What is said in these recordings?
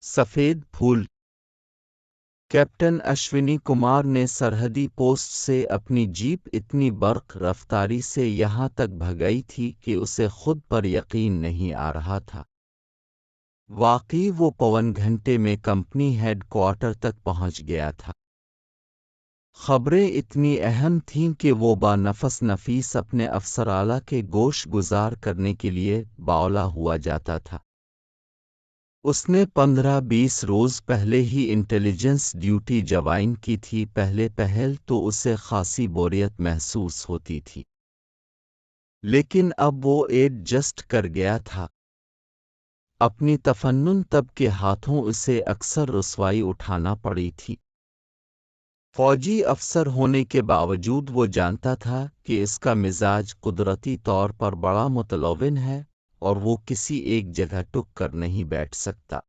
سفید پھول۔ کیپٹن اشونی کمار نے سرحدی پوسٹ سے اپنی جیپ اتنی برق رفتاری سے یہاں تک بھگائی تھی کہ اسے خود پر یقین نہیں آ رہا تھا۔ واقعی وہ پون گھنٹے میں کمپنی ہیڈ کوارٹر تک پہنچ گیا تھا۔ خبریں اتنی اہم تھیں کہ وہ بانفس نفیس اپنے افسرالہ کے گوش گزار کرنے کے لیے باولا ہوا جاتا تھا۔ اس نے 15-20 روز پہلے ہی انٹیلیجنس ڈیوٹی جوائن کی تھی۔ پہل تو اسے خاصی بوریت محسوس ہوتی تھی، لیکن اب وہ ایڈجسٹ کر گیا تھا۔ اپنی تفنن طب کے ہاتھوں اسے اکثر رسوائی اٹھانا پڑی تھی۔ فوجی افسر ہونے کے باوجود وہ جانتا تھا کہ اس کا مزاج قدرتی طور پر بڑا متلون ہے اور وہ کسی ایک جگہ ٹک کر نہیں بیٹھ سکتا۔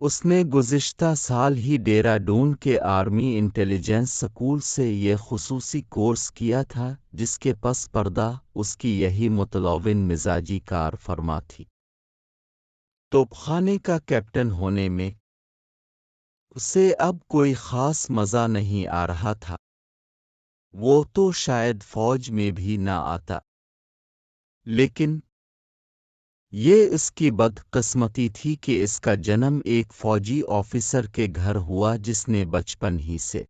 اس نے گزشتہ سال ہی ڈیرہ کے آرمی انٹیلیجنس سکول سے یہ خصوصی کورس کیا تھا جس کے پس پردہ اس کی یہی متلون مزاجی کار فرما تھی۔ توپخانے کا کیپٹن ہونے میں اسے اب کوئی خاص مزہ نہیں آ رہا تھا۔ وہ تو شاید فوج میں بھی نہ آتا، لیکن یہ اس کی بدقسمتی تھی کہ اس کا جنم ایک فوجی آفیسر کے گھر ہوا جس نے بچپن ہی سے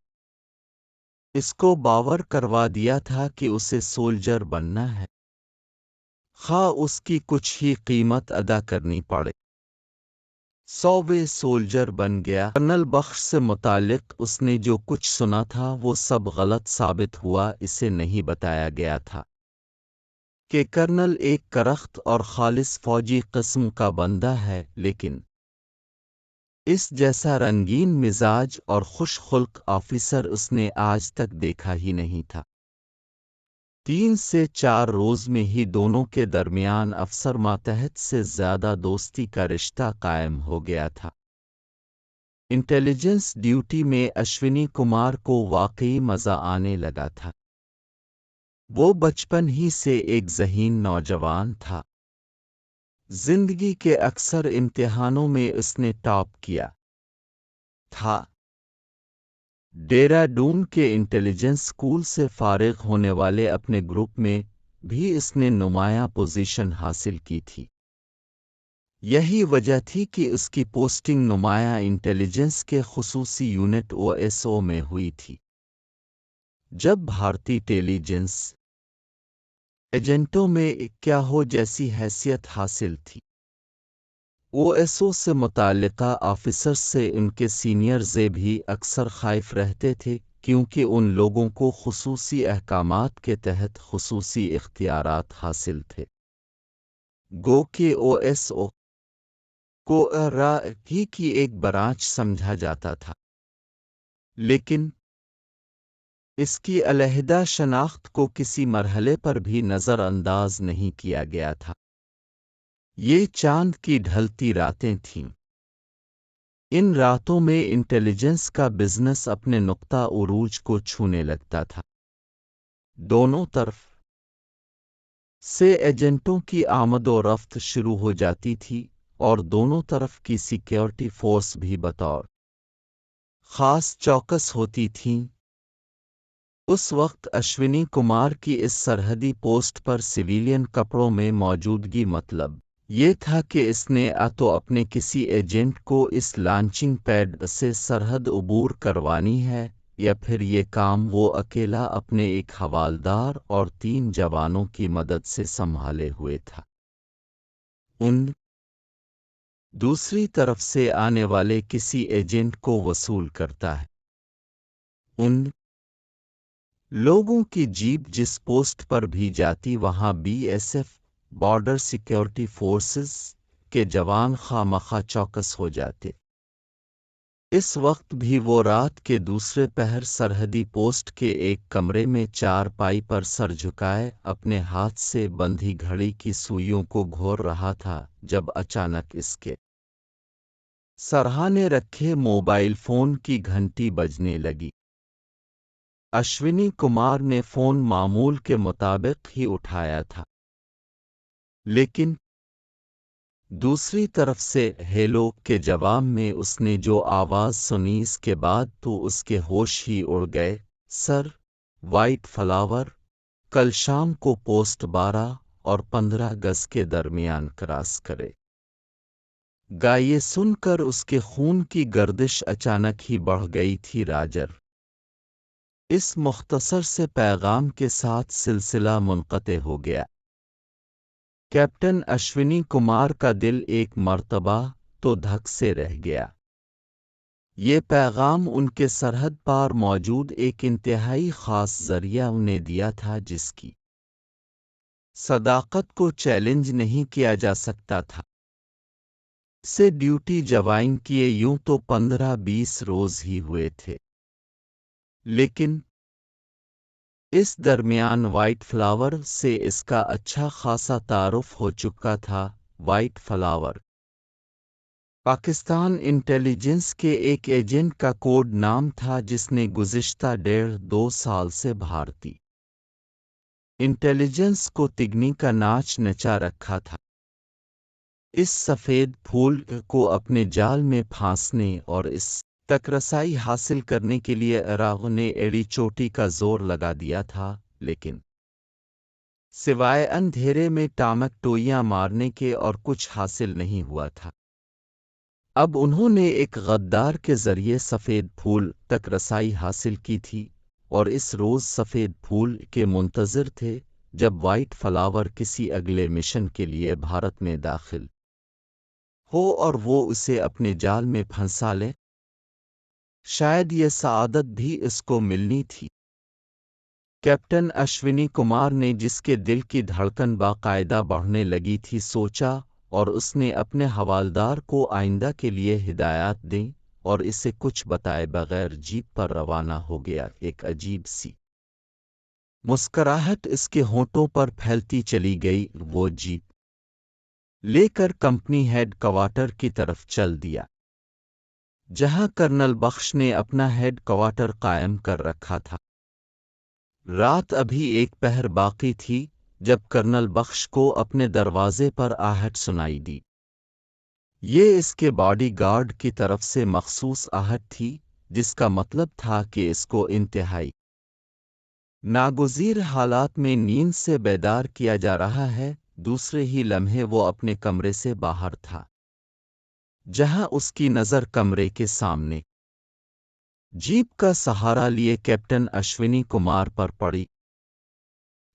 اس کو باور کروا دیا تھا کہ اسے سولجر بننا ہے، خواہ اس کی کچھ ہی قیمت ادا کرنی پڑے۔ 100ویں سولجر بن گیا۔ کرنل بخش سے متعلق اس نے جو کچھ سنا تھا وہ سب غلط ثابت ہوا۔ اسے نہیں بتایا گیا تھا کہ کرنل ایک کرخت اور خالص فوجی قسم کا بندہ ہے، لیکن اس جیسا رنگین مزاج اور خوش خلق آفیسر اس نے آج تک دیکھا ہی نہیں تھا۔ 3 سے 4 روز میں ہی دونوں کے درمیان افسر ماتحت سے زیادہ دوستی کا رشتہ قائم ہو گیا تھا۔ انٹیلیجنس ڈیوٹی میں اشونی کمار کو واقعی مزہ آنے لگا تھا۔ وہ بچپن ہی سے ایک ذہین نوجوان تھا۔ زندگی کے اکثر امتحانوں میں اس نے ٹاپ کیا تھا۔ ڈیرہ کے انٹیلیجنس اسکول سے فارغ ہونے والے اپنے گروپ میں بھی اس نے نمایاں پوزیشن حاصل کی تھی۔ یہی وجہ تھی کہ اس کی پوسٹنگ نمایاں انٹیلیجنس کے خصوصی یونٹ OSO میں ہوئی تھی۔ جب بھارتی ٹیلی جنس ایجنٹوں میں کیا ہو جیسی حیثیت حاصل تھی۔ OSO سے متعلقہ آفیسرز سے ان کے سینئرز بھی اکثر خائف رہتے تھے، کیونکہ ان لوگوں کو خصوصی احکامات کے تحت خصوصی اختیارات حاصل تھے۔ گو کہ OSO کو ہی کی ایک برانچ سمجھا جاتا تھا، لیکن اس کی علیحدہ شناخت کو کسی مرحلے پر بھی نظر انداز نہیں کیا گیا تھا۔ یہ چاند کی ڈھلتی راتیں تھیں۔ ان راتوں میں انٹیلیجنس کا بزنس اپنے نقطہ عروج کو چھونے لگتا تھا۔ دونوں طرف سے ایجنٹوں کی آمد و رفت شروع ہو جاتی تھی اور دونوں طرف کی سیکیورٹی فورس بھی بطور خاص چوکس ہوتی تھیں۔ اس وقت اشونی کمار کی اس سرحدی پوسٹ پر سویلین کپڑوں میں موجودگی مطلب یہ تھا کہ اس نے تو اپنے کسی ایجنٹ کو اس لانچنگ پیڈ سے سرحد عبور کروانی ہے، یا پھر یہ کام وہ اکیلا اپنے ایک حوالدار اور 3 جوانوں کی مدد سے سنبھالے ہوئے تھا۔ ان دوسری طرف سے آنے والے کسی ایجنٹ کو وصول کرتا ہے۔ ان لوگوں کی جیپ جس پوسٹ پر بھی جاتی وہاں BSF بارڈر سیکیورٹی فورسز کے جوان خواہ مخواہ چوکس ہو جاتے۔ اس وقت بھی وہ رات کے دوسرے پہر سرحدی پوسٹ کے ایک کمرے میں چارپائی پر سر جھکائے اپنے ہاتھ سے بندھی گھڑی کی سوئیوں کو گھور رہا تھا، جب اچانک اس کے سرہانے رکھے موبائل فون کی گھنٹی بجنے لگی۔ اشونی کمار نے فون معمول کے مطابق ہی اٹھایا تھا، لیکن دوسری طرف سے ہیلو کے جواب میں اس نے جو آواز سنی اس کے بعد تو اس کے ہوش ہی اڑ گئے۔ سر، وائٹ فلاور کل شام کو پوسٹ 12 اور 15 گز کے درمیان کراس کرے گا۔ یہ سن کر اس کے خون کی گردش اچانک ہی بڑھ گئی تھی۔ راجر اس مختصر سے پیغام کے ساتھ سلسلہ منقطع ہو گیا۔ کیپٹن اشونی کمار کا دل ایک مرتبہ تو دھک سے رہ گیا۔ یہ پیغام ان کے سرحد پار موجود ایک انتہائی خاص ذریعہ انہیں دیا تھا جس کی صداقت کو چیلنج نہیں کیا جا سکتا تھا۔ سے ڈیوٹی جوائن کیے یوں تو 15-20 روز ہی ہوئے تھے، لیکن اس درمیان وائٹ فلاور سے اس کا اچھا خاصا تعارف ہو چکا تھا۔ وائٹ فلاور پاکستان انٹیلیجنس کے ایک ایجنٹ کا کوڈ نام تھا جس نے گزشتہ 1.5-2 سال سے بھارتی انٹیلیجنس کو تگنی کا ناچ نچا رکھا تھا۔ اس سفید پھول کو اپنے جال میں پھانسنے اور اس تک رسائی حاصل کرنے کے لیے عراق نے ایڑی چوٹی کا زور لگا دیا تھا، لیکن سوائے اندھیرے میں ٹامک ٹوئیاں مارنے کے اور کچھ حاصل نہیں ہوا تھا۔ اب انہوں نے ایک غدار کے ذریعے سفید پھول تک رسائی حاصل کی تھی، اور اس روز سفید پھول کے منتظر تھے جب وائٹ فلاور کسی اگلے مشن کے لیے بھارت میں داخل ہو اور وہ اسے اپنے جال میں پھنسا لے۔ شاید یہ سعادت بھی اس کو ملنی تھی۔ کیپٹن اشونی کمار نے، جس کے دل کی دھڑکن باقاعدہ بڑھنے لگی تھی، سوچا اور اس نے اپنے حوالدار کو آئندہ کے لیے ہدایات دیں اور اسے کچھ بتائے بغیر جیپ پر روانہ ہو گیا۔ ایک عجیب سی مسکراہٹ اس کے ہونٹوں پر پھیلتی چلی گئی۔ وہ جیپ لے کر کمپنی ہیڈ کوارٹر کی طرف چل دیا، جہاں کرنل بخش نے اپنا ہیڈ کوارٹر قائم کر رکھا تھا۔ رات ابھی ایک پہر باقی تھی جب کرنل بخش کو اپنے دروازے پر آہٹ سنائی دی۔ یہ اس کے باڈی گارڈ کی طرف سے مخصوص آہٹ تھی، جس کا مطلب تھا کہ اس کو انتہائی ناگزیر حالات میں نیند سے بیدار کیا جا رہا ہے۔ دوسرے ہی لمحے وہ اپنے کمرے سے باہر تھا، جہاں اس کی نظر کمرے کے سامنے جیپ کا سہارا لیے کیپٹن اشونی کمار پر پڑی۔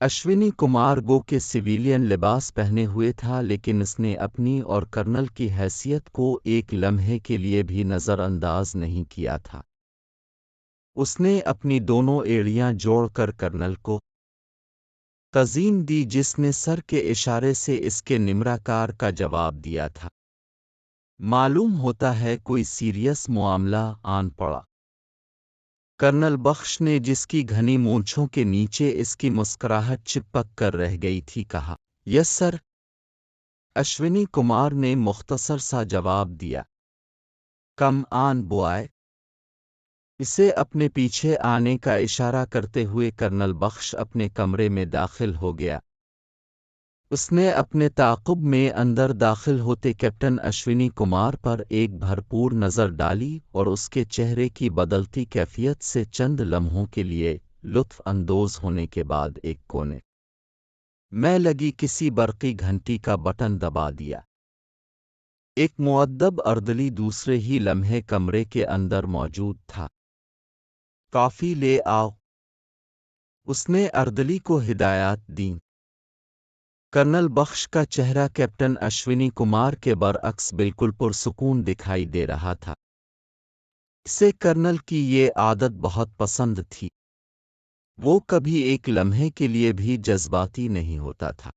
اشونی کمار گو کے سویلین لباس پہنے ہوئے تھا، لیکن اس نے اپنی اور کرنل کی حیثیت کو ایک لمحے کے لیے بھی نظر انداز نہیں کیا تھا۔ اس نے اپنی دونوں ایڑیاں جوڑ کر کرنل کو تعظیم دی، جس نے سر کے اشارے سے اس کے نمرہ کار کا جواب دیا تھا۔ معلوم ہوتا ہے کوئی سیریس معاملہ آن پڑا۔ کرنل بخش نے، جس کی گھنی مونچھوں کے نیچے اس کی مسکراہٹ چپک کر رہ گئی تھی، کہا، یس سر۔ اشونی کمار نے مختصر سا جواب دیا، کم آن بوائے۔ اسے اپنے پیچھے آنے کا اشارہ کرتے ہوئے کرنل بخش اپنے کمرے میں داخل ہو گیا۔ اس نے اپنے تعاقب میں اندر داخل ہوتے کیپٹن اشونی کمار پر ایک بھرپور نظر ڈالی اور اس کے چہرے کی بدلتی کیفیت سے چند لمحوں کے لیے لطف اندوز ہونے کے بعد ایک کونے میں لگی کسی برقی گھنٹی کا بٹن دبا دیا۔ ایک مؤدب اردلی دوسرے ہی لمحے کمرے کے اندر موجود تھا۔ کافی لے آؤ، اس نے اردلی کو ہدایات دیں۔ کرنل بخش کا چہرہ کیپٹن اشونی کمار کے برعکس بالکل پرسکون دکھائی دے رہا تھا۔ اسے کرنل کی یہ عادت بہت پسند تھی۔ وہ کبھی ایک لمحے کے لیے بھی جذباتی نہیں ہوتا تھا۔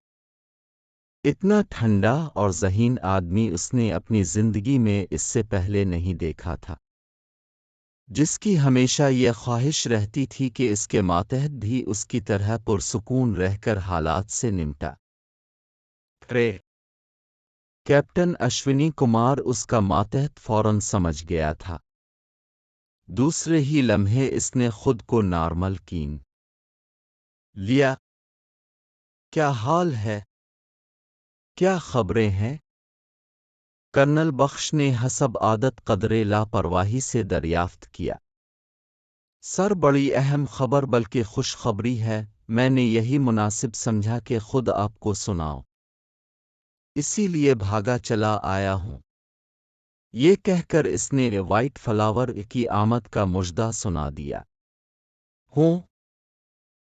اتنا ٹھنڈا اور ذہین آدمی اس نے اپنی زندگی میں اس سے پہلے نہیں دیکھا تھا، جس کی ہمیشہ یہ خواہش رہتی تھی کہ اس کے ماتحت بھی اس کی طرح پرسکون رہ کر حالات سے نمٹا کرے۔ کیپٹن اشونی کمار اس کا ماتحت فوراً سمجھ گیا تھا۔ دوسرے ہی لمحے اس نے خود کو نارمل کین لیا۔ کیا حال ہے؟ کیا خبریں ہیں؟ کرنل بخش نے حسب عادت قدرے لاپرواہی سے دریافت کیا۔ سر، بڑی اہم خبر بلکہ خوشخبری ہے، میں نے یہی مناسب سمجھا کہ خود آپ کو سناؤ، اسی لیے بھاگا چلا آیا ہوں۔ یہ کہہ کر اس نے وائٹ فلاور کی آمد کا مژدہ سنا دیا۔ ہوں